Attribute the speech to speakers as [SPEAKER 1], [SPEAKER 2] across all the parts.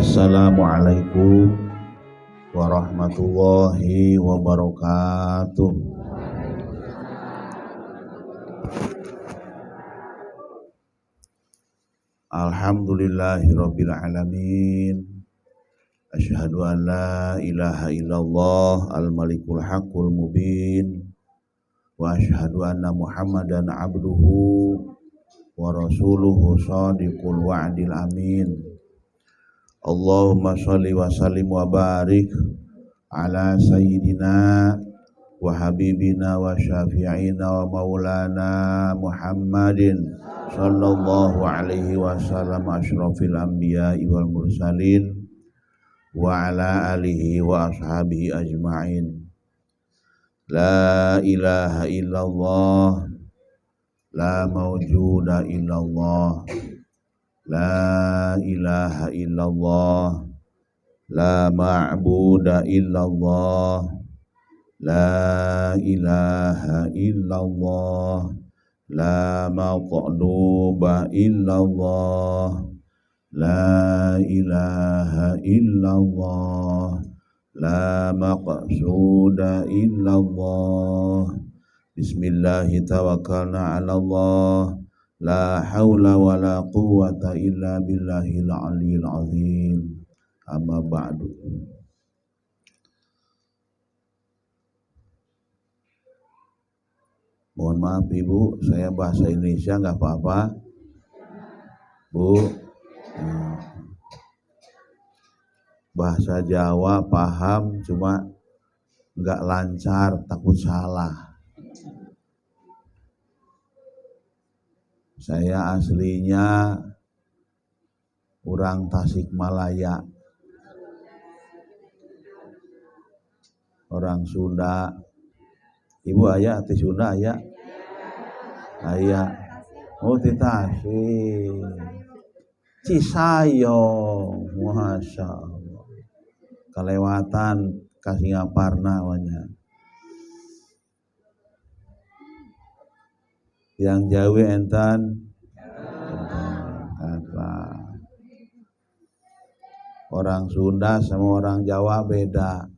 [SPEAKER 1] Assalamualaikum warahmatullahi wabarakatuh. Alhamdulillahirabbil alamin. Asyhadu an la ilaha illallah al-malikul haqqul mubin wa asyhadu anna Muhammadan abduhu wa rasuluhu shadiqul wa'dil amin. Allahumma sholli wa sallim wa barik ala sayyidina wa habibina wa syafi'ina wa maulana Muhammadin sallallahu alaihi wasallam asyrafil anbiya'i wal mursalin wa ala alihi wa ashabihi ajma'in. La ilaha illallah, la mawjuda illallah, la ilaha illallah, la ma'buda illallah, la ilaha illallah, la maqluba illallah, la ilaha illallah, la maqsuda illallah. Bismillahi tawakkalna ala Allah, la haula wa la quwwata illa billahil aliyil azim. Amma ba'du. Mohon maaf Ibu, saya bahasa Indonesia nggak apa-apa Bu. Bahasa Jawa paham, cuma nggak lancar, takut salah. Saya aslinya orang Tasikmalaya, orang Sunda. Ibu aya di Sunda aya? Aya. Oh di Tasik. Cisayong, Masya Allah. Kelewatan ka Singaparna wanya. Yang Jawa entan apa? Orang Sunda sama orang Jawa beda.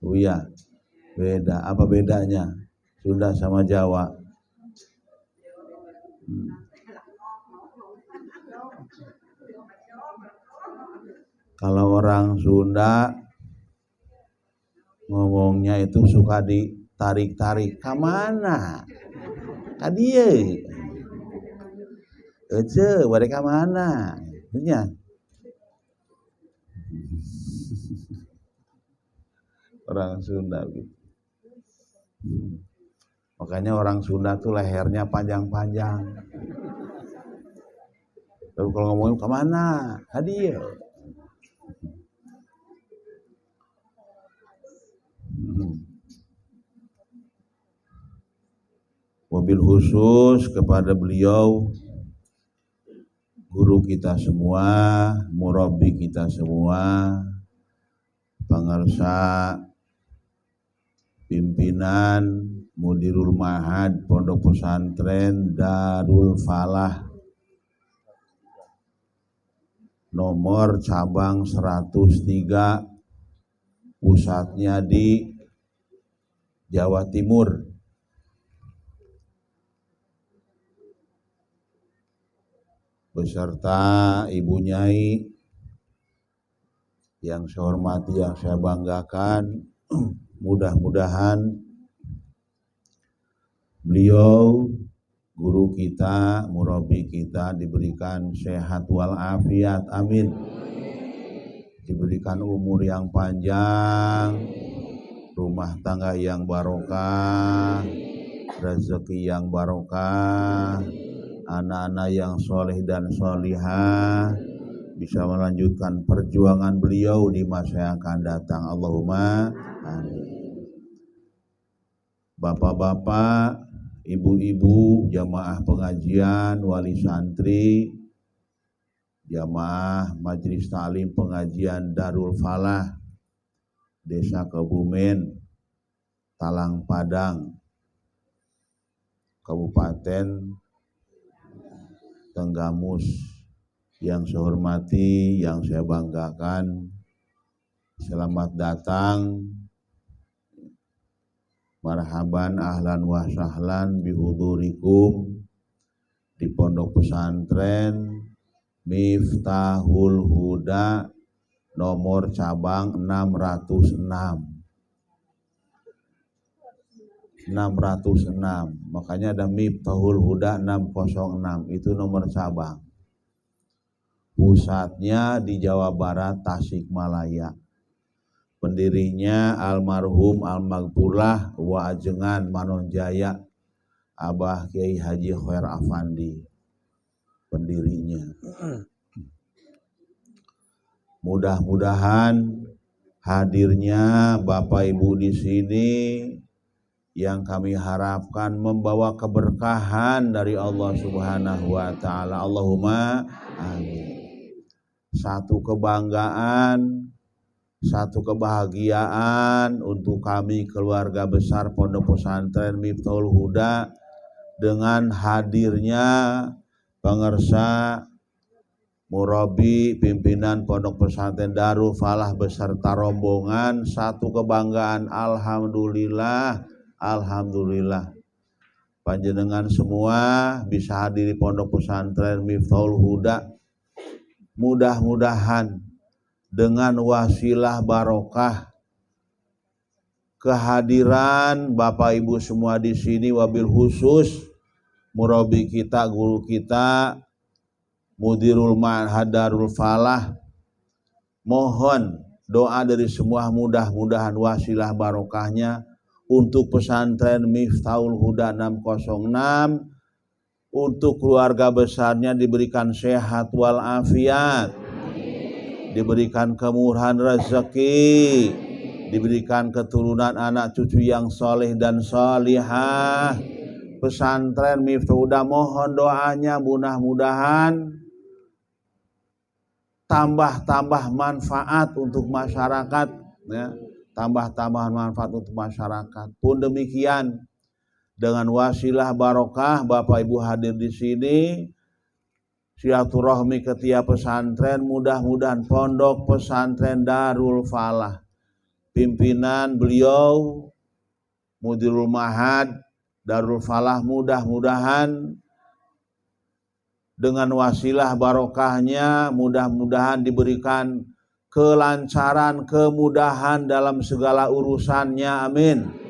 [SPEAKER 1] Oh iya, beda. Apa bedanya Sunda sama Jawa? Kalau orang Sunda ngomongnya itu suka ditarik-tarik. Kamana? Kadieu. Ece, bade kamana? Nya. Orang Sunda gitu. Makanya orang Sunda tuh lehernya panjang-panjang. Tapi kalau ngomongin kemana? Kadieu. Wabil khusus kepada beliau, guru kita semua, murabbi kita semua, pangarsa, pimpinan, mudirul ma'had, pondok pesantren Darul Falah, nomor cabang 103, pusatnya di Jawa Timur. Beserta Ibu Nyai yang saya hormati, yang saya banggakan. Mudah-mudahan beliau, guru kita, murabbi kita diberikan sehat walafiat, amin. Diberikan umur yang panjang, rumah tangga yang barokah, rezeki yang barokah, anak-anak yang soleh dan solihah, bisa melanjutkan perjuangan beliau di masa yang akan datang. Allahumma amin. Bapak-bapak, ibu-ibu, jamaah pengajian, wali santri, jamaah majelis ta'lim pengajian Darul Falah, Desa Kebumen, Talang Padang, Kabupaten Tenggamus, Yang saya hormati, yang saya banggakan, selamat datang, marhaban, ahlan wa sahlan bihudurikum di Pondok Pesantren Miftahul Huda nomor cabang 606. Makanya ada Miftahul Huda 606, itu nomor cabang. Pusatnya di Jawa Barat, Tasikmalaya. Pendirinya almarhum almaghfurlah wa ajengan Manonjaya Abah Kiai Haji Khair Afandi, pendirinya. Mudah-mudahan hadirnya Bapak Ibu di sini yang kami harapkan membawa keberkahan dari Allah Subhanahu wa taala. Allahumma amin. Satu kebanggaan, satu kebahagiaan untuk kami keluarga besar Pondok Pesantren Miftahul Huda dengan hadirnya pengersa murabi pimpinan Pondok Pesantren Darul Falah beserta rombongan. Satu kebanggaan, alhamdulillah, alhamdulillah. Panjenengan semua bisa hadir di Pondok Pesantren Miftahul Huda. Mudah-mudahan dengan wasilah barokah kehadiran Bapak Ibu semua di sini, wabil khusus murabi kita, guru kita, Mudirul Ma'had Darul Falah, mohon doa dari semua, mudah-mudahan wasilah barokahnya untuk pesantren Miftahul Huda 606, untuk keluarga besarnya diberikan sehat walafiat, diberikan kemurahan rezeki, diberikan keturunan anak cucu yang soleh dan solihah. Pesantren Miftahul Huda mohon doanya, mudah-mudahan tambah manfaat untuk masyarakat, ya, tambah manfaat untuk masyarakat. Pun demikian, dengan wasilah barokah Bapak Ibu hadir di sini, silaturahmi ke tiap pesantren, mudah-mudahan Pondok Pesantren Darul Falah, pimpinan beliau Mudirul Ma'had Darul Falah, mudah-mudahan dengan wasilah barokahnya, mudah-mudahan diberikan kelancaran, kemudahan dalam segala urusannya, amin.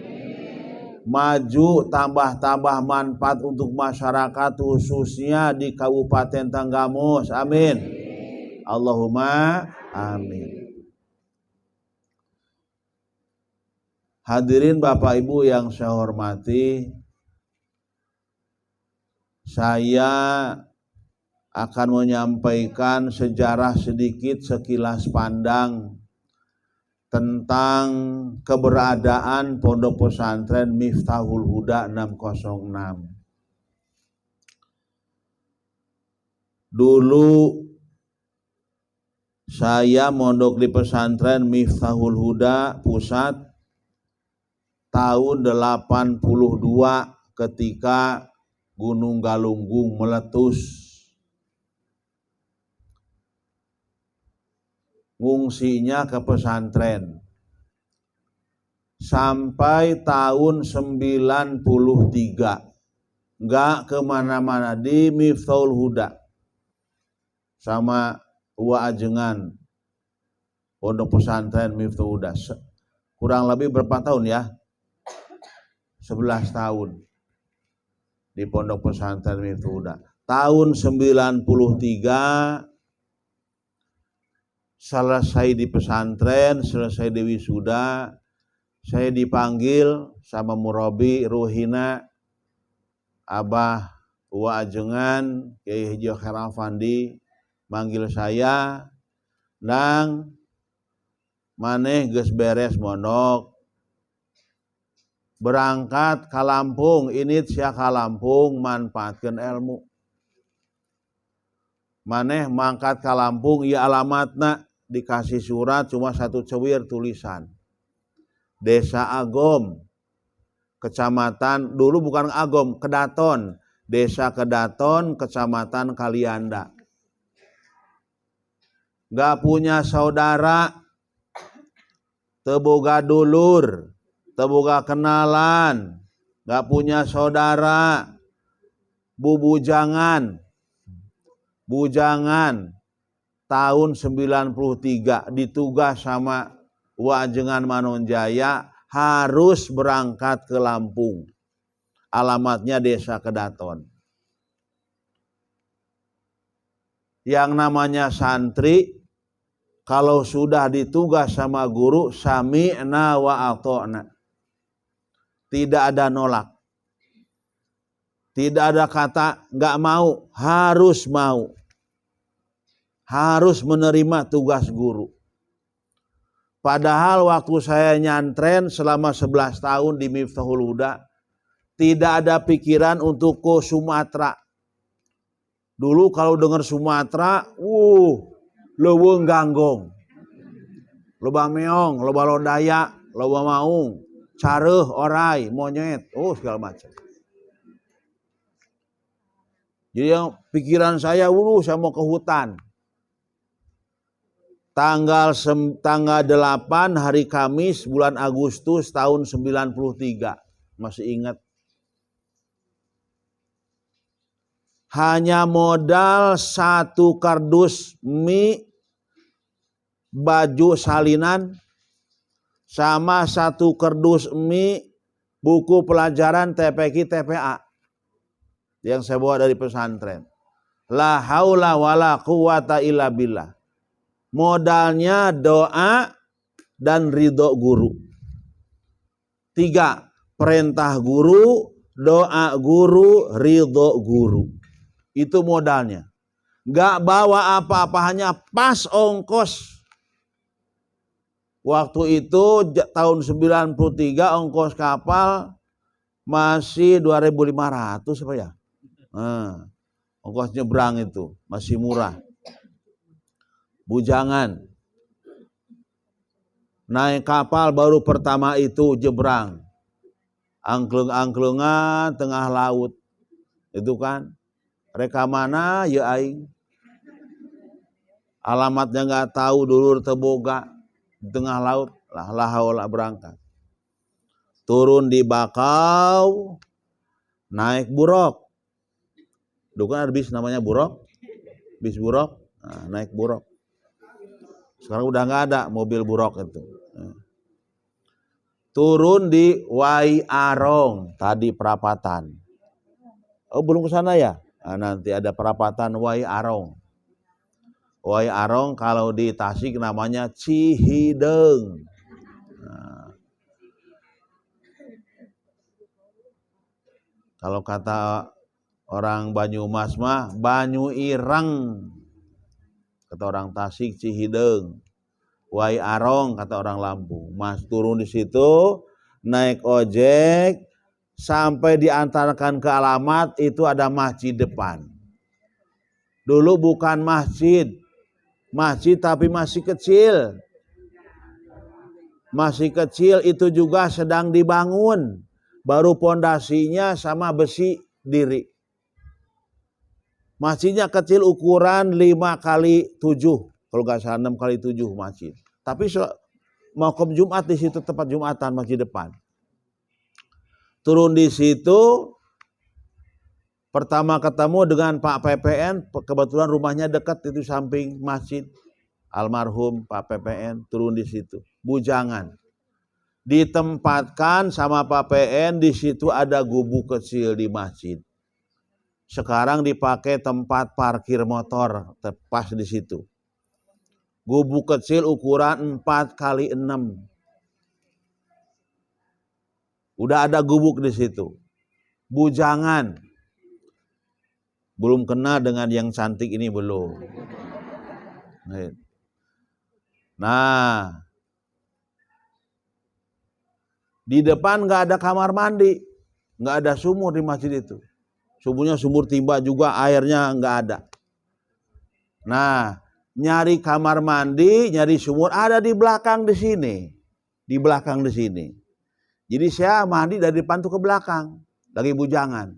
[SPEAKER 1] Maju, tambah manfaat untuk masyarakat, khususnya di Kabupaten Tanggamus, amin. Allahumma amin. Hadirin Bapak Ibu yang saya hormati, saya akan menyampaikan sejarah sedikit, sekilas pandang tentang keberadaan Pondok Pesantren Miftahul Huda 606. Dulu saya mondok di pesantren Miftahul Huda pusat tahun 82 ketika Gunung Galunggung meletus. Ngungsinya ke pesantren sampai tahun 93, nggak kemana-mana, di Miftahul Huda sama Uwa Ajengan Pondok Pesantren Miftahul Huda. Kurang lebih berapa tahun ya? 11 tahun di Pondok Pesantren Miftahul Huda. Tahun 93 selesai di pesantren, selesai di wisuda, saya dipanggil sama murabi Ruhina Abah Uwa Ajengan Kiai Haji Khair Afandi, manggil saya, "Nang, maneh geus beres mondok, berangkat ka Lampung, ini sia ka Lampung manfaatkeun ilmu. Maneh mangkat ka Lampung, ieu alamatna." Dikasih surat cuma satu cewir tulisan, Desa Agom, Kecamatan, dulu bukan Agom, Kedaton, Desa Kedaton, Kecamatan Kalianda. nggak punya saudara, teu boga dulur, teu boga kenalan, nggak punya saudara, bujangan tahun 93 ditugas sama Wajengan Manonjaya harus berangkat ke Lampung. Alamatnya Desa Kedaton. Yang namanya santri kalau sudah ditugas sama guru sami'na wa ata'na. Tidak ada nolak. Tidak ada kata nggak mau, harus mau. Harus menerima tugas guru. Padahal waktu saya nyantren selama 11 tahun di Miftahul Huda, tidak ada pikiran untuk ke Sumatera. Dulu kalau dengar Sumatera, leuweung ganggong. Loba meong, loba lodaya, loba maung, careuh, orai, monyet, segala macam. Jadi yang pikiran saya, saya mau ke hutan. Tanggal 8 hari Kamis bulan Agustus tahun 93. Masih ingat. Hanya modal 1 kardus mie, baju salinan, sama 1 kardus mie, buku pelajaran TPQ TPA yang saya bawa dari pesantren. La haula wala quwata illa billah. Modalnya doa dan ridho guru. 3, perintah guru, doa guru, ridho guru. Itu modalnya. Gak bawa apa-apa, hanya pas ongkos. Waktu itu tahun 93 ongkos kapal masih 2.500 apa ya? Ongkos nyebrang itu masih murah. Bujangan. Naik kapal baru pertama itu jebrang. Angklung-angklungan tengah laut. Itu kan. Reka mana ya aing. Alamatnya enggak tahu, dulur teboga di tengah laut. Lah haula berangkat. Turun di Bakau, naik buruk. Dulu kan ada bis namanya buruk. Bis buruk, naik buruk. Sekarang udah nggak ada mobil buruk itu. Turun di Wai Arong, tadi perapatan. Belum ke sana ya? Nanti ada perapatan Wai Arong. Wai Arong kalau di Tasik namanya Cihideng. Kalau kata orang Banyumas mah Banyu Ireng. Kata orang Tasik Cihideng. Wai Arong kata orang Lampung. Mas turun di situ, naik ojek sampai diantarkan ke alamat, itu ada masjid depan. Dulu bukan masjid tapi masih kecil. Masih kecil, itu juga sedang dibangun. Baru pondasinya sama besi diri. Masjidnya kecil, ukuran 5x7. Kalau nggak salah 6x7 masjid. Tapi mau ke Jumat di situ, tempat Jumatan masjid depan. Turun di situ, pertama ketemu dengan Pak PPN, kebetulan rumahnya dekat itu samping masjid. Almarhum Pak PPN turun di situ. Bujangan. Ditempatkan sama Pak PPN, di situ ada gubuk kecil di masjid. Sekarang dipakai tempat parkir motor, tepas di situ. Gubuk kecil ukuran 4x6. Udah ada gubuk di situ. Bujangan. Belum kenal dengan yang cantik ini belum. Nah, di depan nggak ada kamar mandi, nggak ada sumur di masjid itu. Sumurnya sumur timba juga, airnya nggak ada. Nah, nyari kamar mandi, nyari sumur ada di belakang di sini, di belakang di sini. Jadi saya mandi dari depan tuh ke belakang, lagi bujangan,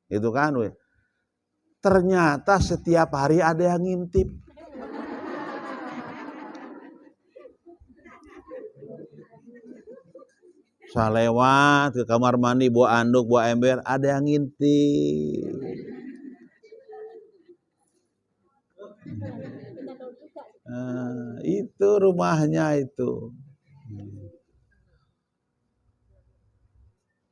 [SPEAKER 1] gitu kan? Ternyata setiap hari ada yang ngintip. Saya lewat ke kamar mandi bawa anduk, bawa ember, ada yang ngintip. Itu rumahnya itu.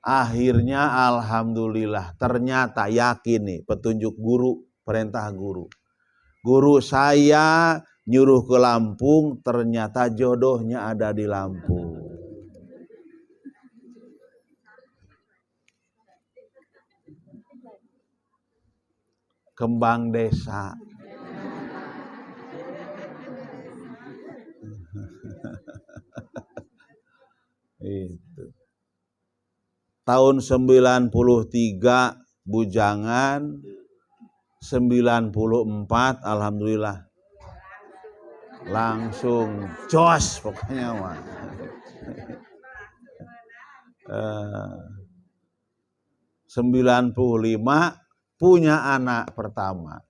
[SPEAKER 1] Akhirnya alhamdulillah, ternyata yakin nih petunjuk guru, perintah guru. Guru saya nyuruh ke Lampung, ternyata jodohnya ada di Lampung. Kembang desa. Itu. Tahun 93 bujangan, 94 alhamdulillah langsung jos pokoknya mah. 95 punya anak pertama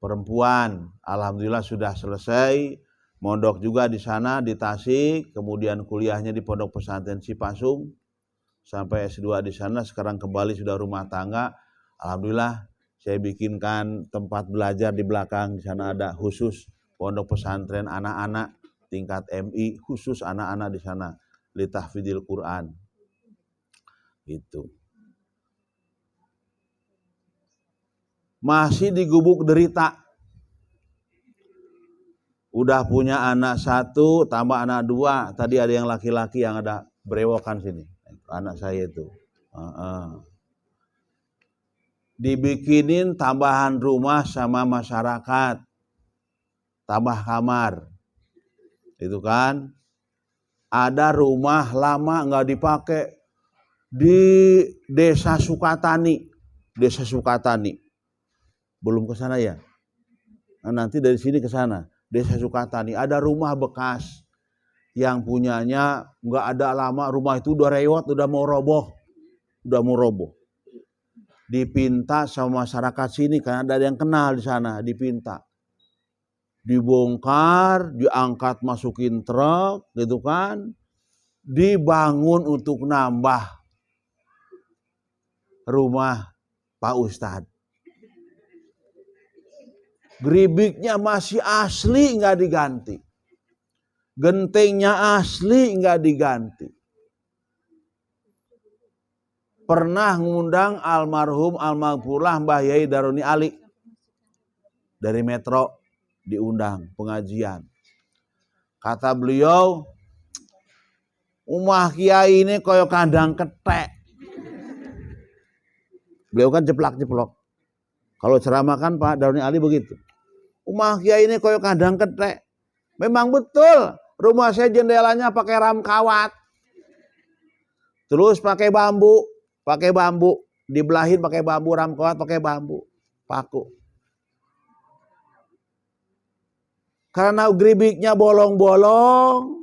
[SPEAKER 1] perempuan, alhamdulillah sudah selesai, mondok juga di sana di Tasik, kemudian kuliahnya di Pondok Pesantren Cipasung sampai S2 di sana, sekarang kembali sudah rumah tangga. Alhamdulillah saya bikinkan tempat belajar di belakang, di sana ada khusus Pondok Pesantren anak-anak tingkat MI, khusus anak-anak di sana li tahfidzil Quran. Itu. Masih digubuk derita. Udah punya anak 1 tambah anak 2. Tadi ada yang laki-laki yang ada berewokan sini. Anak saya itu. Dibikinin tambahan rumah sama masyarakat. Tambah kamar. Itu kan. Ada rumah lama nggak dipakai di Desa Sukatani. Desa Sukatani. Belum ke sana ya? Nah, nanti dari sini ke sana. Desa Sukatani ada rumah bekas yang punyanya nggak ada lama, rumah itu udah rewot, udah mau roboh. Dipinta sama masyarakat sini karena ada yang kenal di sana, dipinta. Dibongkar, diangkat masukin truk gitu kan. Dibangun untuk nambah rumah Pak Ustadz. Geribiknya masih asli nggak diganti. Gentengnya asli nggak diganti. Pernah ngundang almarhum almarhumah Mbah Yai Daruni Ali dari Metro, diundang pengajian. Kata beliau, umah kiai ini koyo kandang ketek. Beliau kan jeplak-jeplok. Kalau ceramah kan Pak Daruni Ali begitu. Rumah kiai ini koyo kandang ketek. Memang betul, rumah saya jendelanya pakai ram kawat. Terus pakai bambu, dibelahin pakai bambu, ram kawat pakai bambu, paku. Karena geribiknya bolong-bolong,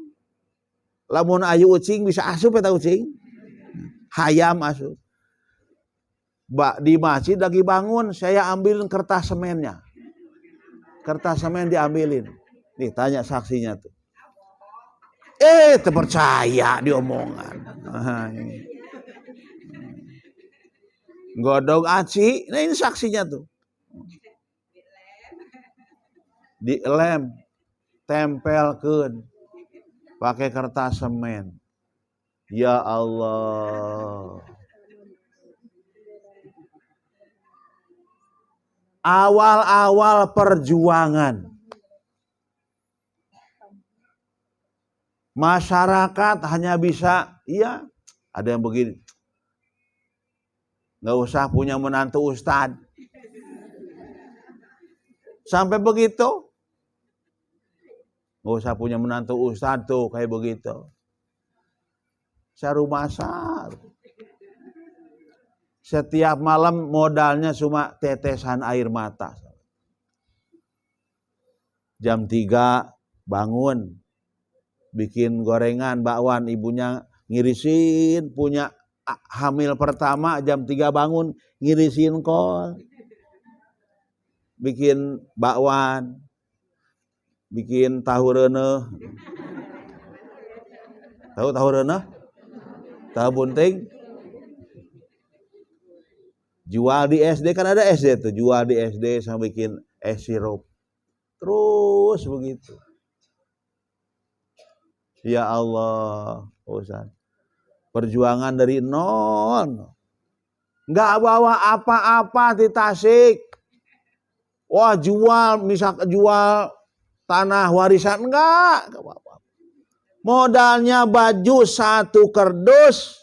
[SPEAKER 1] lamun ayu ucing bisa asup eta ucing. Hayam asup. Di masjid lagi bangun, saya ambil kertas semennya. Kertas semen diambilin. Nih tanya saksinya tuh. Terpercaya diomongan. Godog aci. Nah ini saksinya tuh. Dilem. Tempelkeun. Pakai kertas semen. Ya Allah. Awal-awal perjuangan. Masyarakat hanya bisa, iya, ada yang begini. Nggak usah punya menantu ustad. Sampai begitu. Nggak usah punya menantu ustad tuh, kayak begitu. Saru masar. Setiap malam modalnya cuma tetesan air mata. Jam 3 bangun. Bikin gorengan, bakwan, ibunya ngirisin, punya hamil pertama jam 3 bangun, ngirisin kol. Bikin bakwan, bikin tahu reuneuh. Tahu reunah? Tahu bunting? Jual di SD, kan ada SD tuh, jual di SD sama bikin es sirup. Terus begitu. Ya Allah, Ustaz. Perjuangan dari nol. Nggak bawa apa-apa di Tasik. Wah, jual tanah warisan enggak apa-apa. Modalnya baju 1 kardus,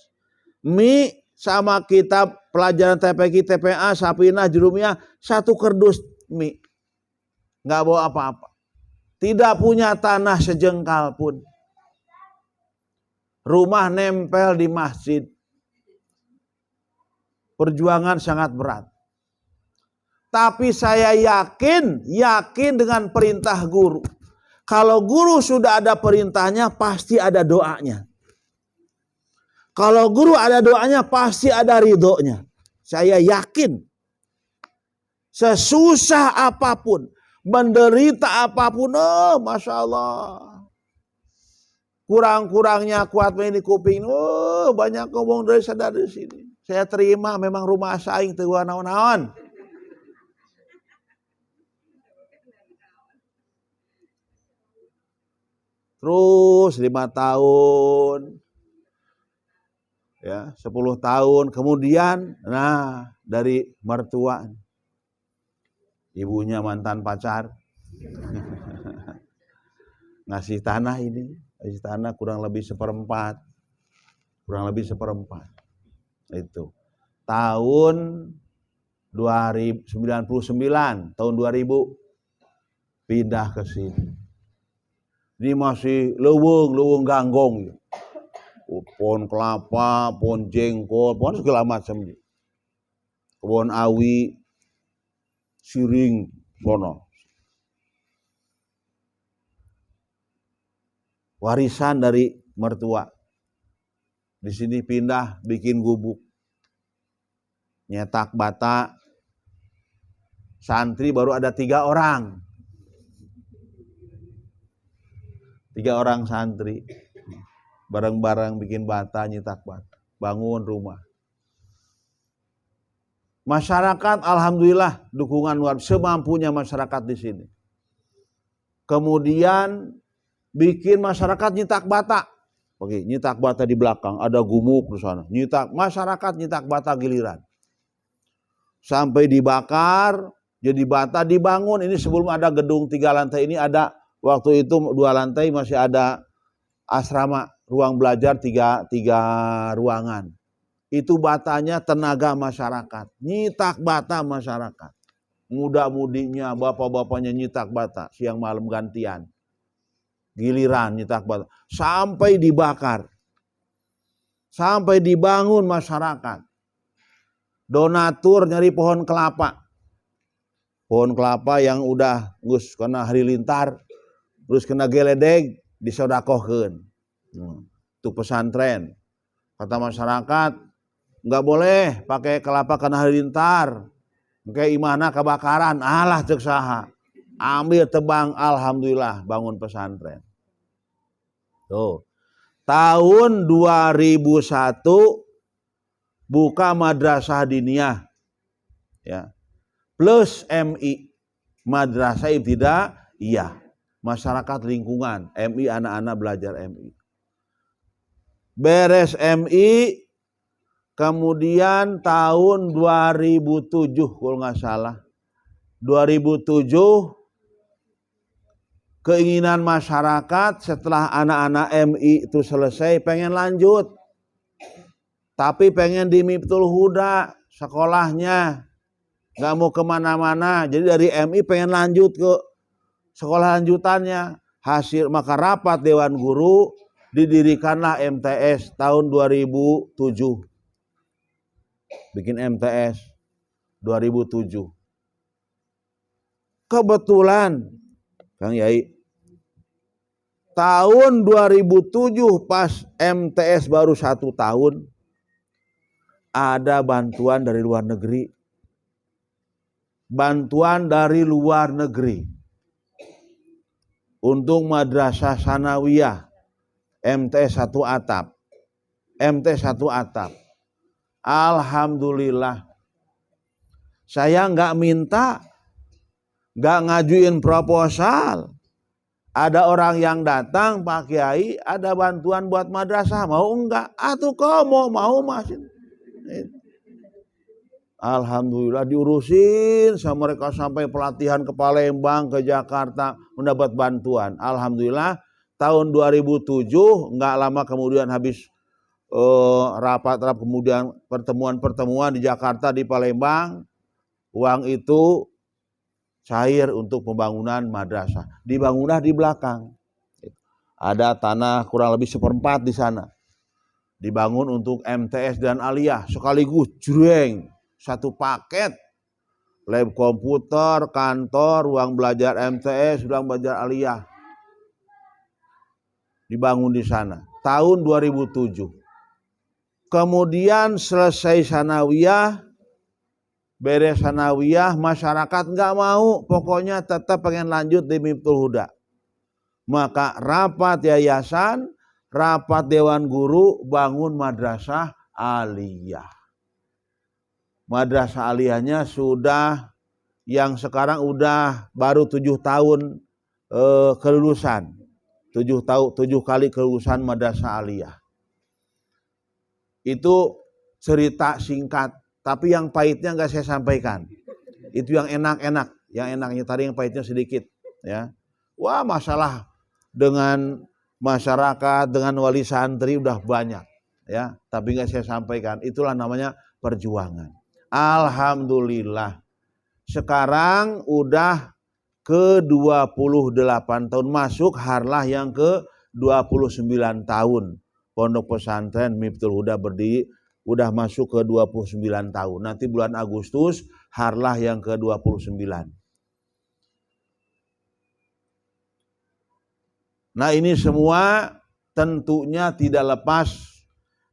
[SPEAKER 1] mie sama kitab pelajaran TPQ, TPA, Sapinah, Jurumiyah, 1 kardus mie. Nggak bawa apa-apa. Tidak punya tanah sejengkal pun. Rumah nempel di masjid. Perjuangan sangat berat. Tapi saya yakin dengan perintah guru. Kalau guru sudah ada perintahnya, pasti ada doanya. Kalau guru ada doanya, pasti ada ridhonya. Saya yakin. Sesusah apapun, menderita apapun, oh Masya Allah. Kurang-kurangnya kuat ini kuping, oh banyak ngomong dari sadar di sini. Saya terima, memang rumah saing teu naon-naon. Terus 5 tahun, ya 10 tahun, kemudian, nah dari mertua, ibunya mantan pacar, ngasih tanah ini, ngasih tanah kurang lebih seperempat, itu tahun 99, tahun 2000 pindah ke sini. Ini masih leuweung ganggong. Pohon kelapa, pohon jengkol, pohon segala macam. Pohon awi, siring, bono. Warisan dari mertua. Di sini pindah bikin gubuk. Nyetak bata. Santri baru ada 3 orang. 3 orang santri. Bareng-bareng bikin bata, nyetak bata. Bangun rumah. Masyarakat alhamdulillah dukungan luar semampunya masyarakat di sini. Kemudian bikin masyarakat nyetak bata. Oke, nyetak bata di belakang, ada gumuk di sana. Masyarakat nyetak bata giliran. Sampai dibakar, jadi bata dibangun. Ini sebelum ada gedung 3 lantai ini ada, waktu itu 2 lantai masih ada asrama, ruang belajar 3 ruangan. Itu batanya tenaga masyarakat, nyitak bata masyarakat. Muda-mudinya, bapak-bapaknya nyitak bata, siang malam gantian. Giliran nyitak bata. Sampai dibakar. Sampai dibangun masyarakat. Donatur nyari pohon kelapa. Pohon kelapa yang udah gus kena halilintar, terus kena geledeg, disodakohkeun. Itu pesantren. Kata masyarakat, nggak boleh pakai kelapa kena halilintar. Kayak imana kebakaran, alah cek saha. Ambil tebang, alhamdulillah bangun pesantren. Tuh. Tahun 2001 buka madrasah diniyah. Ya. Plus MI, madrasah ibtidaiyah. Masyarakat lingkungan, MI anak-anak belajar MI. Beres MI, kemudian tahun 2007 kalau nggak salah. 2007 keinginan masyarakat setelah anak-anak MI itu selesai pengen lanjut. Tapi pengen di Miftul Huda sekolahnya. Nggak mau kemana-mana. Jadi dari MI pengen lanjut ke sekolah lanjutannya. Hasil maka rapat Dewan Guru didirikanlah MTS tahun 2007. Bikin MTS 2007. Kebetulan Kang Yai, tahun 2007 pas MTS baru 1 tahun, ada bantuan dari luar negeri. Bantuan dari luar negeri untuk madrasah sanawiyah MTS 1 atap. MTS 1 atap. Alhamdulillah. Saya nggak minta, nggak ngajuin proposal. Ada orang yang datang, Pak Kiai, ada bantuan buat madrasah, mau enggak? Atuh komo mau masih. Alhamdulillah diurusin sama mereka sampai pelatihan ke Palembang, ke Jakarta, mendapat bantuan. Alhamdulillah tahun 2007 enggak lama kemudian habis rapat-rapat, kemudian pertemuan-pertemuan di Jakarta, di Palembang, uang itu cair untuk pembangunan madrasah. Dibangunlah di belakang. Ada tanah kurang lebih 1/4 di sana. Dibangun untuk MTS dan aliyah sekaligus jreng, satu paket. Lab komputer, kantor, ruang belajar MTS, ruang belajar aliyah. Dibangun di sana tahun 2007. Kemudian selesai sanawiyah, beres sanawiyah, masyarakat nggak mau, pokoknya tetap pengen lanjut di Miftul Huda. Maka rapat yayasan, rapat dewan guru, bangun madrasah aliyah. Madrasah aliyahnya sudah, yang sekarang udah baru 7 tahun kelulusan. 7 kali kelulusan madrasah aliyah. Itu cerita singkat. Tapi yang pahitnya nggak saya sampaikan. Itu yang enak-enak. Yang enaknya tadi, yang pahitnya sedikit. Ya, wah, masalah dengan masyarakat, dengan wali santri udah banyak. Ya, tapi nggak saya sampaikan. Itulah namanya perjuangan. Alhamdulillah. Sekarang udah ke 28 tahun, masuk harlah yang ke 29 tahun. Pondok pesantren Miftul Huda berdiri. Udah masuk ke 29 tahun. Nanti bulan Agustus harlah yang ke 29. Nah, ini semua tentunya tidak lepas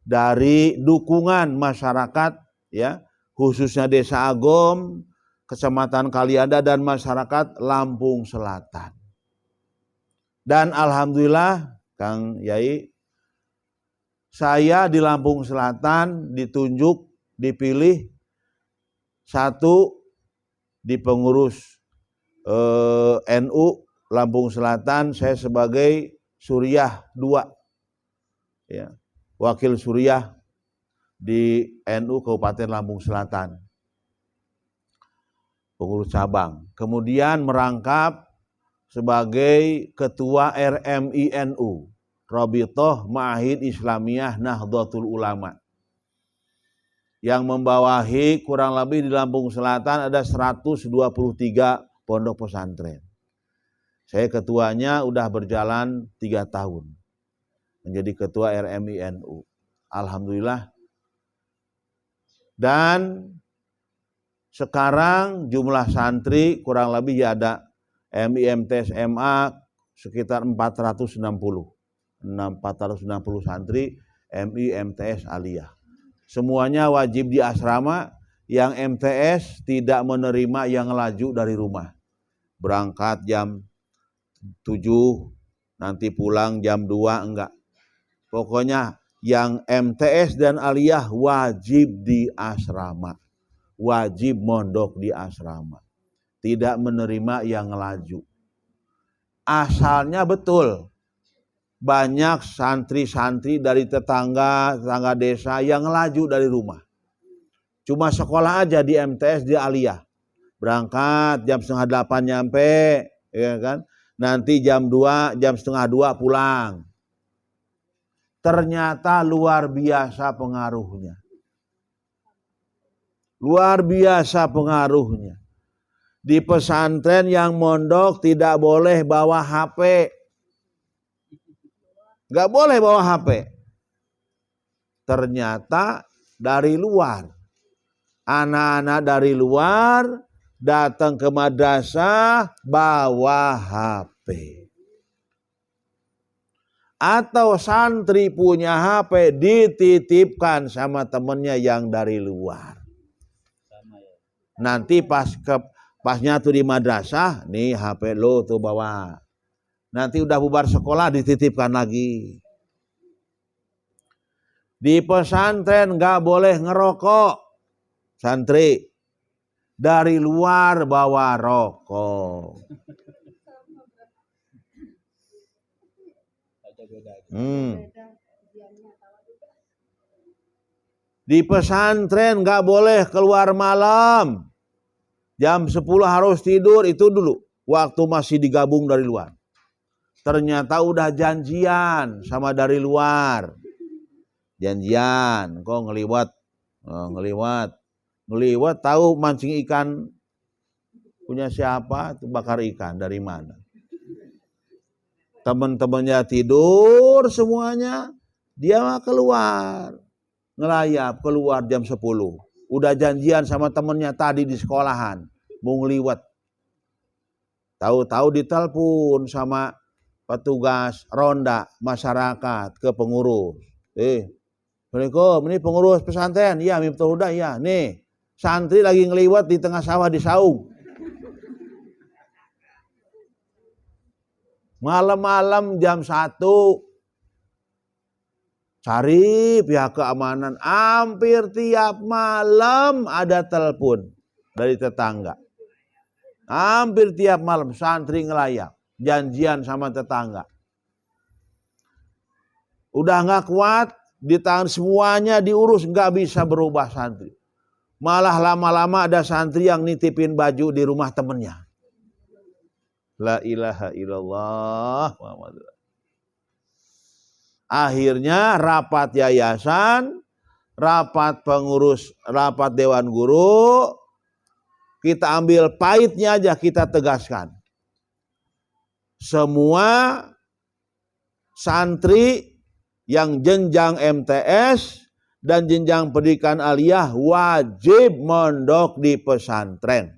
[SPEAKER 1] dari dukungan masyarakat, ya, khususnya Desa Agom, Kecamatan Kalianda, dan masyarakat Lampung Selatan. Dan alhamdulillah, Kang Yai, saya di Lampung Selatan ditunjuk, dipilih satu di pengurus NU Lampung Selatan, saya sebagai Suriah 2, ya, wakil Suriah di NU Kabupaten Lampung Selatan, pengurus cabang. Kemudian merangkap sebagai ketua RMINU, Rabithah Ma'ahid Islamiyah Nahdlatul Ulama, yang membawahi kurang lebih di Lampung Selatan ada 123 pondok pesantren. Saya ketuanya udah berjalan 3 tahun menjadi ketua RMINU. Alhamdulillah. Dan sekarang jumlah santri kurang lebih ya ada MIMT SMA sekitar 460 santri MIMTS aliyah. Semuanya wajib di asrama. Yang MTS tidak menerima yang laju dari rumah. Berangkat jam 7, nanti pulang jam 2, enggak. Pokoknya yang MTS dan aliyah wajib di asrama. Wajib mondok di asrama. Tidak menerima yang laju. Asalnya betul. Banyak santri-santri dari tetangga desa yang laju dari rumah. Cuma sekolah aja di MTS, di aliyah. Berangkat jam 7:30 nyampe, ya kan? Nanti jam 2, jam 1:30 pulang. Ternyata luar biasa pengaruhnya. Luar biasa pengaruhnya. Di pesantren yang mondok tidak boleh bawa HP. Gak boleh bawa HP. Ternyata dari luar, anak-anak dari luar datang ke madrasah bawa HP. Atau santri punya HP dititipkan sama temennya yang dari luar. Nanti pasnya tuh di madrasah, nih HP lo tuh bawa. Nanti udah bubar sekolah dititipkan lagi. Di pesantren nggak boleh ngerokok, santri. Dari luar bawa rokok. Di pesantren nggak boleh keluar malam. Jam 10 harus tidur, itu dulu. Waktu masih digabung dari luar. Ternyata udah janjian sama dari luar. Janjian, kok ngeliwat. Ngeliwat tahu mancing ikan punya siapa, bakar ikan dari mana. Teman-temannya tidur semuanya, dia mah keluar. Ngelayap keluar jam 10. Udah janjian sama temennya tadi di sekolahan, mau ngeliwat. Tahu-tahu ditelepon sama petugas ronda masyarakat ke pengurus. Assalamualaikum, ini pengurus pesantren. Iya, Miftahul Huda, iya. Nih, santri lagi ngeliwat di tengah sawah di Saung. Malam-malam jam 1. Cari pihak keamanan, hampir tiap malam ada telepon dari tetangga. Hampir tiap malam santri ngelayap, janjian sama tetangga. Udah nggak kuat, di tangan semuanya diurus, nggak bisa berubah santri. Malah lama-lama ada santri yang nitipin baju di rumah temennya. La ilaha illallah Muhammad. Akhirnya rapat yayasan, rapat pengurus, rapat dewan guru, kita ambil pahitnya aja, kita tegaskan. Semua santri yang jenjang MTS dan jenjang pendidikan aliyah wajib mondok di pesantren.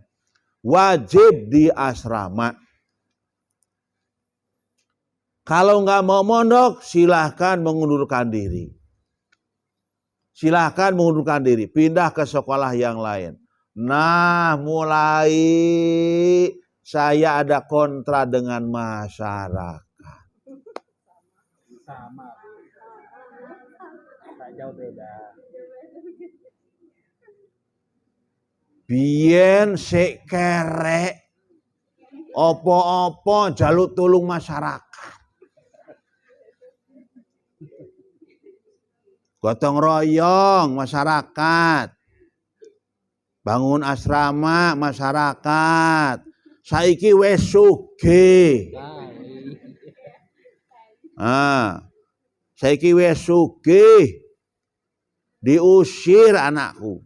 [SPEAKER 1] Wajib di asrama. Kalau nggak mau mondok, silahkan mengundurkan diri. Silahkan mengundurkan diri, pindah ke sekolah yang lain. Nah, mulai saya ada kontra dengan masyarakat.
[SPEAKER 2] Sama. Tak jauh beda.
[SPEAKER 1] Bien sekere, opo-opo jaluk tulung masyarakat. Gotong royong masyarakat, bangun asrama masyarakat, saiki wes sugih. Saiki wes sugih, diusir anakku.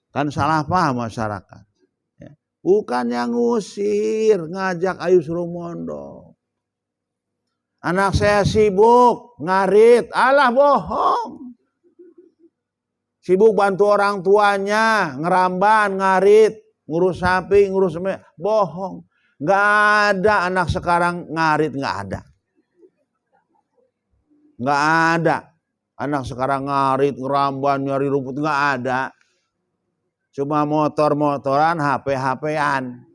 [SPEAKER 1] Kan salah paham masyarakat. Bukan yang ngusir, ngajak ayo suruh mondok. Anak saya sibuk, ngarit, alah bohong. Sibuk bantu orang tuanya, ngeramban, ngarit, ngurus sapi, ngurus bohong. Nggak ada anak sekarang ngarit, nggak ada. Nggak ada. Anak sekarang ngarit, ngeramban, nyari rumput, nggak ada. Cuma motor-motoran, HP-HPan.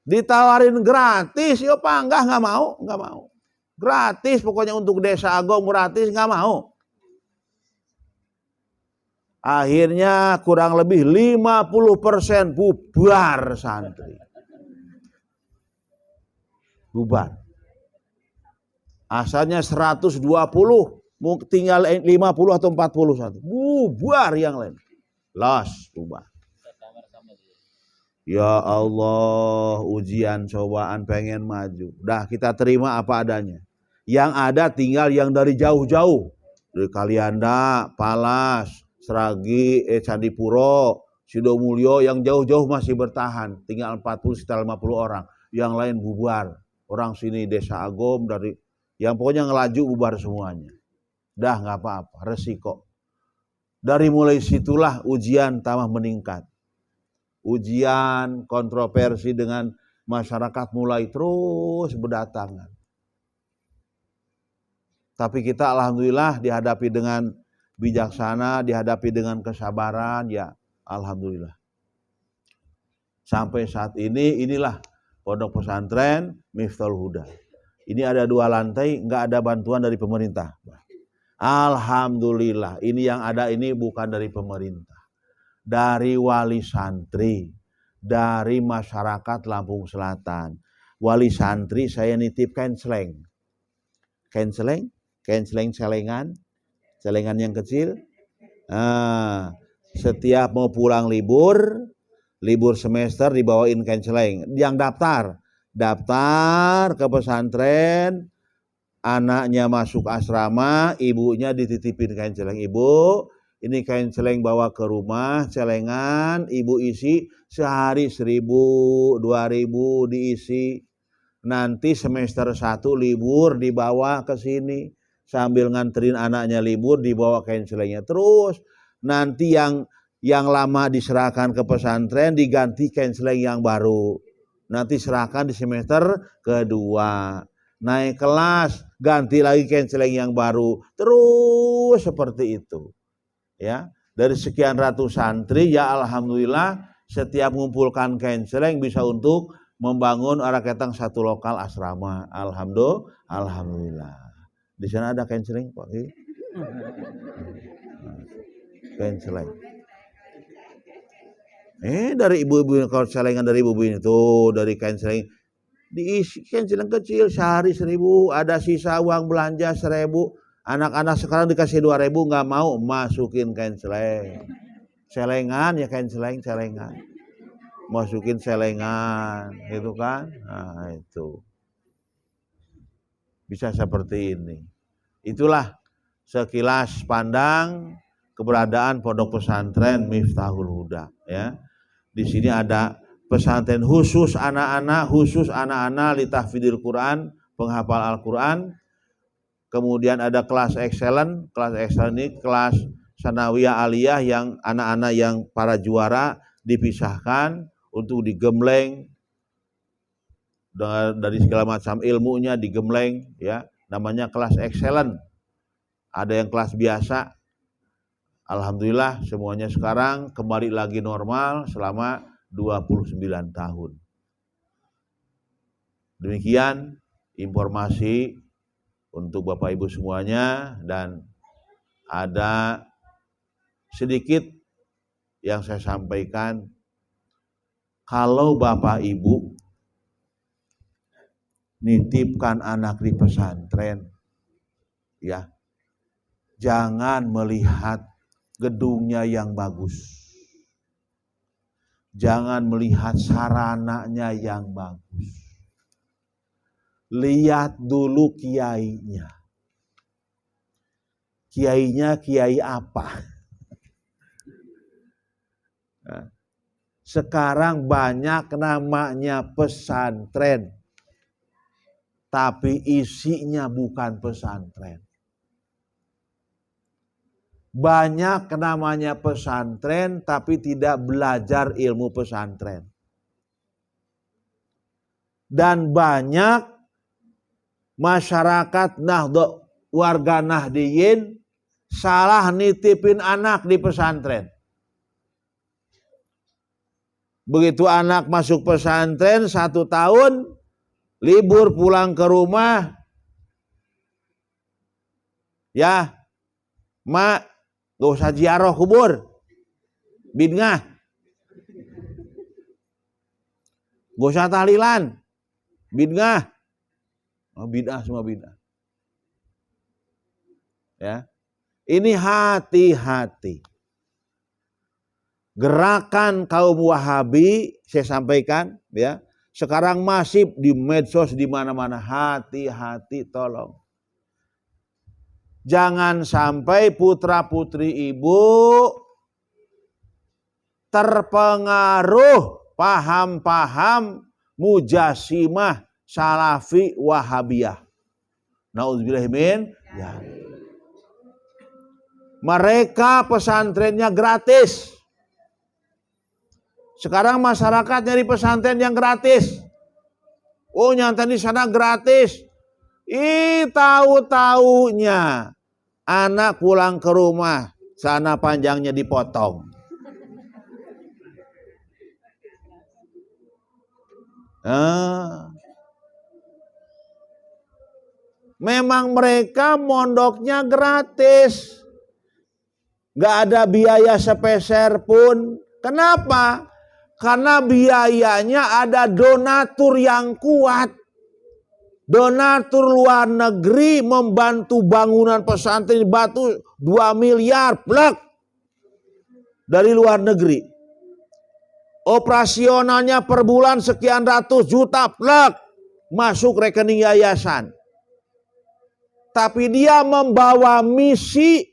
[SPEAKER 1] Ditawarin gratis, yo panggah nggak mau. Gratis pokoknya untuk desa Agong gratis nggak mau. Akhirnya kurang lebih 50% bubar santri. Bubar. Asalnya 120, tinggal 50 atau 41. Bubar yang lain. Los, bubar. Ya Allah, ujian cobaan pengen maju. Dah kita terima apa adanya. Yang ada tinggal yang dari jauh-jauh. Dari Kalianda, Palas, Seragi, Candipuro, Sidomulyo, yang jauh-jauh masih bertahan. Tinggal 40 sekitar 50 orang. Yang lain bubar. Orang sini Desa Agom, dari yang pokoknya ngelaju bubar semuanya. Dah nggak apa-apa, resiko. Dari mulai situlah ujian tambah meningkat. Ujian, kontroversi dengan masyarakat mulai terus berdatangan. Tapi kita alhamdulillah dihadapi dengan bijaksana, dihadapi dengan kesabaran, ya alhamdulillah. Sampai saat ini, inilah Pondok Pesantren Miftahul Huda. Ini ada 2 lantai, nggak ada bantuan dari pemerintah. Alhamdulillah, ini yang ada ini bukan dari pemerintah, dari wali santri, dari masyarakat Lampung Selatan. Wali santri saya nitip kain seleng, celengan yang kecil. Nah, setiap mau pulang libur semester dibawain kain seleng. Yang daftar ke pesantren, anaknya masuk asrama, ibunya dititipin kain seleng. Ibu, ini kain seleng bawa ke rumah, celengan, ibu isi sehari 1.000, 2.000 diisi. Nanti semester 1 libur dibawa ke sini. Sambil nganterin anaknya libur dibawa kain selengnya. Terus nanti yang lama diserahkan ke pesantren diganti kain seleng yang baru. Nanti serahkan di semester kedua. Naik kelas, ganti lagi kain seleng yang baru. Terus seperti itu. Ya, dari sekian ratus santri, ya alhamdulillah setiap mengumpulkan kain seleng bisa untuk membangun Araketang 1 lokal asrama. Alhamdulillah. Di sana ada kain seleng, Pak. Kain seleng. Dari ibu-ibu, kalau celengan dari ibu-ibu ini tuh, dari kain seleng diisi kain seleng kecil sehari 1.000, ada sisa uang belanja 1.000. Anak-anak sekarang dikasih 2.000 nggak mau, masukin kain seleng. Celengan ya kain seleng, celengan. Masukin celengan, gitu kan? Nah, itu. Bisa seperti ini. Itulah sekilas pandang keberadaan pondok pesantren Miftahul Huda, ya. Di sini ada pesantren khusus anak-anak li tahfidzil Quran, penghafal Al-Quran. Kemudian ada kelas excellent ini kelas sanawiyah aliyah yang anak-anak yang para juara dipisahkan untuk digembleng dari segala macam ilmunya, digembleng, ya, namanya kelas excellent. Ada yang kelas biasa. Alhamdulillah semuanya sekarang kembali lagi normal selama 29 tahun. Demikian informasi untuk Bapak Ibu semuanya, dan ada sedikit yang saya sampaikan. Kalau Bapak Ibu nitipkan anak di pesantren, ya, jangan melihat gedungnya yang bagus, jangan melihat sarananya yang bagus, lihat dulu kiainya. Kiainya kiai apa? Nah, sekarang banyak namanya pesantren, tapi isinya bukan pesantren. Banyak namanya pesantren, tapi tidak belajar ilmu pesantren. Dan banyak masyarakat warga Nahdiyin salah nitipin anak di pesantren. Begitu anak masuk pesantren 1 tahun, libur pulang ke rumah, ya, mak, gak usah ziarah kubur, bid'ah, gak usah tahlilan, bid'ah, bid'ah, semua bid'ah. Ya, ini hati-hati. Gerakan kaum Wahabi saya sampaikan, ya, sekarang masif di medsos di mana-mana. Hati-hati, tolong. Jangan sampai putra-putri ibu terpengaruh paham-paham mujasimah salafi wahabiyah. Nauzubillah min ya. Mereka pesantrennya gratis. Sekarang masyarakat nyari pesantren yang gratis. Oh, nyata di sana gratis. Tahu-taunya anak pulang ke rumah, sana panjangnya dipotong. Memang mereka mondoknya gratis. Nggak ada biaya sepeser pun. Kenapa? Karena biayanya ada donatur yang kuat. Donatur luar negeri membantu bangunan pesantren Batu 2 miliar plek dari luar negeri. Operasionalnya per bulan sekian ratus juta plek masuk rekening yayasan. Tapi dia membawa misi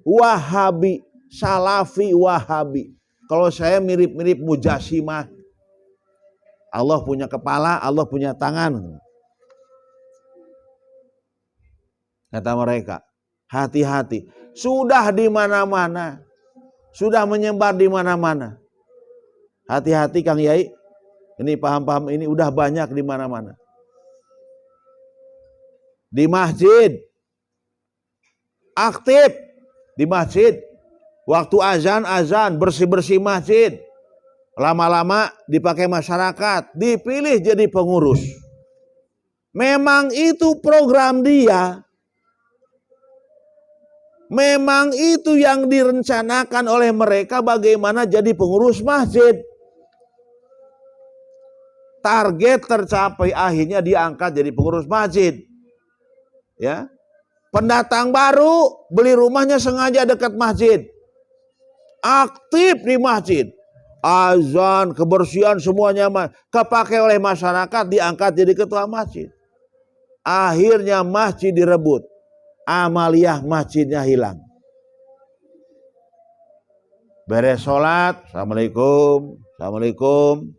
[SPEAKER 1] Wahabi, Salafi Wahabi. Kalau saya mirip-mirip Mujassimah. Allah punya kepala, Allah punya tangan. Kata mereka, hati-hati. Sudah di mana-mana. Sudah menyebar di mana-mana. Hati-hati Kang Yai. Ini paham-paham ini udah banyak di mana-mana. Di masjid. Aktif di masjid. Waktu azan, bersih-bersih masjid. Lama-lama dipakai masyarakat, dipilih jadi pengurus. Memang itu program dia. Memang itu yang direncanakan oleh mereka bagaimana jadi pengurus masjid. Target tercapai, akhirnya diangkat jadi pengurus masjid. Ya. Pendatang baru beli rumahnya sengaja dekat masjid. Aktif di masjid. Azan, kebersihan semuanya kepakai oleh masyarakat, diangkat jadi ketua masjid. Akhirnya masjid direbut. Amaliyah masjidnya hilang. Beres sholat, Assalamualaikum, Assalamualaikum.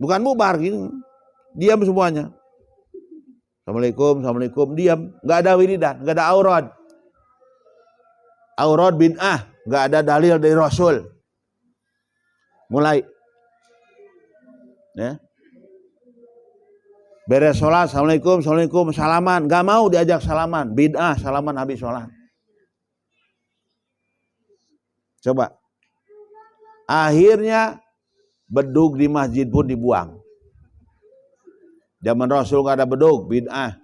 [SPEAKER 1] Bukan bubar gini. Diam semuanya. Assalamualaikum, Assalamualaikum, diam. Gak ada wiridan, gak ada aurad. Aurad bid'ah, gak ada dalil dari Rasul. Mulai. Ya. Beres sholat, Assalamualaikum, Assalamualaikum, salaman. Gak mau diajak salaman, bid'ah, salaman habis sholat. Coba. Akhirnya bedug di masjid pun dibuang. Zaman Rasul gak ada bedug, bid'ah.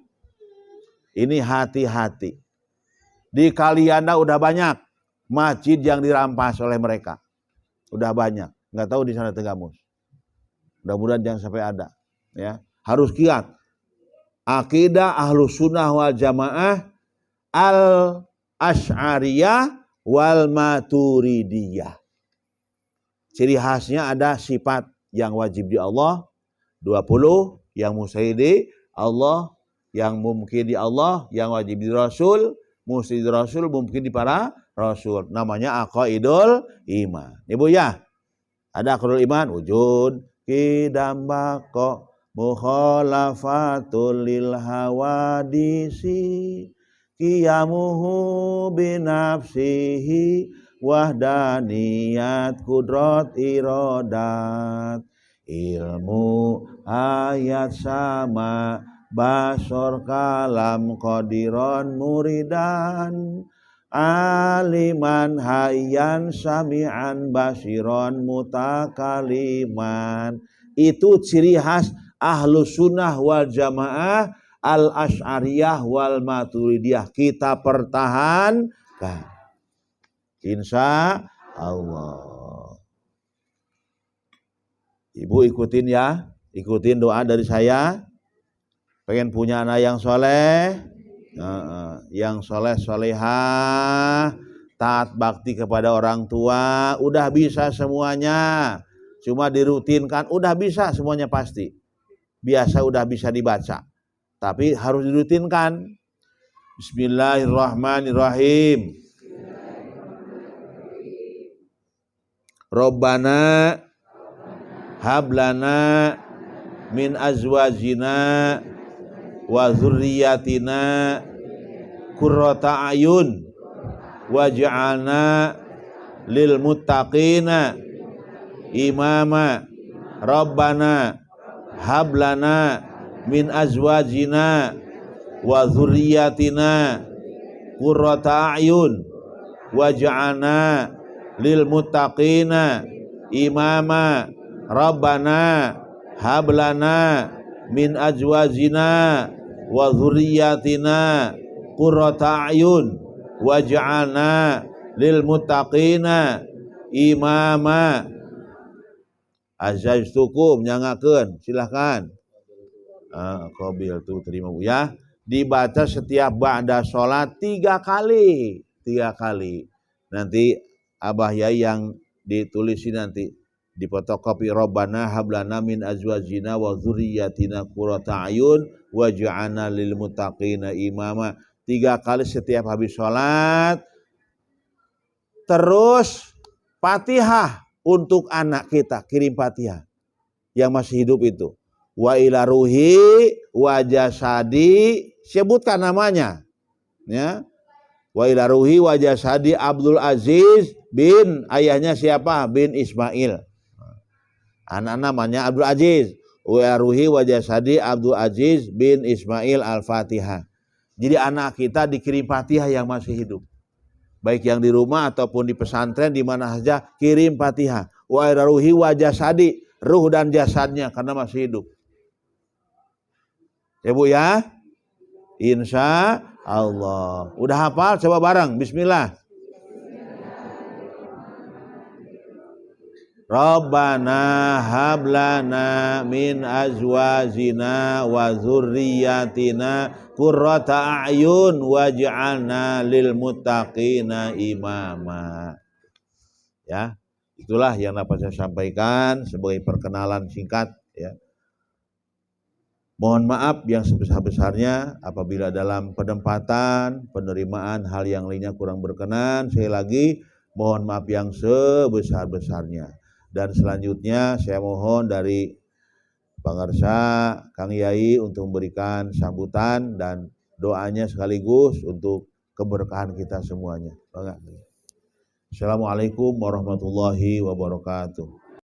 [SPEAKER 1] Ini hati-hati. Di Kalianda udah banyak masjid yang dirampas oleh mereka. Udah banyak. Gak tahu di sana Tegamus. Mudah-mudahan jangan sampai ada. Ya, harus kiat. Akidah Ahlus Sunnah wal Jamaah al-Asy'ariyah wal Maturidiyah. Ciri khasnya ada sifat yang wajib di Allah 20, yang mustahil di Allah, yang mungkin di Allah, yang wajib di Rasul, mustahil di Rasul, mungkin di para Rasul. Namanya aqaidul iman. Ibu ya, ada aqaidul iman, wujud, qidam, baqa, mukhalafatul lil hawadisi, qiyamuhu binafsihi, wahdaniyat, kudrat, iradat, ilmu, ayat, sama, basor, kalam, qadiron, muridan, aliman, hayyan, sami'an, basiron, mutakaliman. Itu ciri khas Ahlus Sunnah wal Jamaah al-Asy'ariyah wal Maturidiyah. Kita pertahankan, insya Allah. Ibu ikutin ya, ikutin doa dari saya. Pengen punya anak yang soleh, yang soleh solehah, taat bakti kepada orang tua, udah bisa semuanya. Cuma dirutinkan, udah bisa semuanya pasti. Biasa udah bisa dibaca, tapi harus dirutinkan. Bismillahirrahmanirrahim. Rabbana hablana min azwajina wa dzurriyyatina qurrata ayun waj'alna lil muttaqina imama. Rabbana hablana min azwajina wa dzurriyyatina qurrata ayun waj'alna lil muttaqina imama. Rabbana hablana min azwajina wa dzurriyyatina qurrata a'yun waj'alna lil muttaqina imama. Azaztukum nyangakeun, silahkan. Qabil tuh terima Bu ya. Dibaca setiap ba'da sholat 3 kali. 3 kali. Nanti Abah Yai yang ditulisin nanti di fotokopi Rabbana hablana min azwajina wa dzurriyyatina qurrata a'yun waj'alna lil muttaqina imama. 3 kali setiap habis sholat. Terus Fatihah untuk anak kita, kirim Fatihah yang masih hidup itu. Wa ila ruhi wa jasadi, sebutkan namanya. Ya. Wa ila ruhi wa jasadi Abdul Aziz bin, ayahnya siapa? Bin Ismail. Anak namanya Abdul Aziz. Wa ila ruhi wa jasadi Abdul Aziz bin Ismail Al-Fatihah. Jadi anak kita dikirim Fatihah yang masih hidup. Baik yang di rumah ataupun di pesantren, di mana saja kirim Fatihah. Wa ila ruhi wa jasadi, ruh dan jasadnya karena masih hidup. Ya Bu ya, insya Allah. Udah hafal? Coba bareng. Bismillah. Rabbana hablana min azwajina wa dzurriyyatina qurrata a'yun waj'alna lil muttaqina imama. Ya, itulah yang dapat saya sampaikan sebagai perkenalan singkat ya. Mohon maaf yang sebesar-besarnya apabila dalam penempatan, penerimaan hal yang lainnya kurang berkenan. Sekali lagi mohon maaf yang sebesar-besarnya. Dan selanjutnya saya mohon dari Pangarsa Kang Yai untuk memberikan sambutan dan doanya sekaligus untuk keberkahan kita semuanya. Assalamualaikum warahmatullahi wabarakatuh.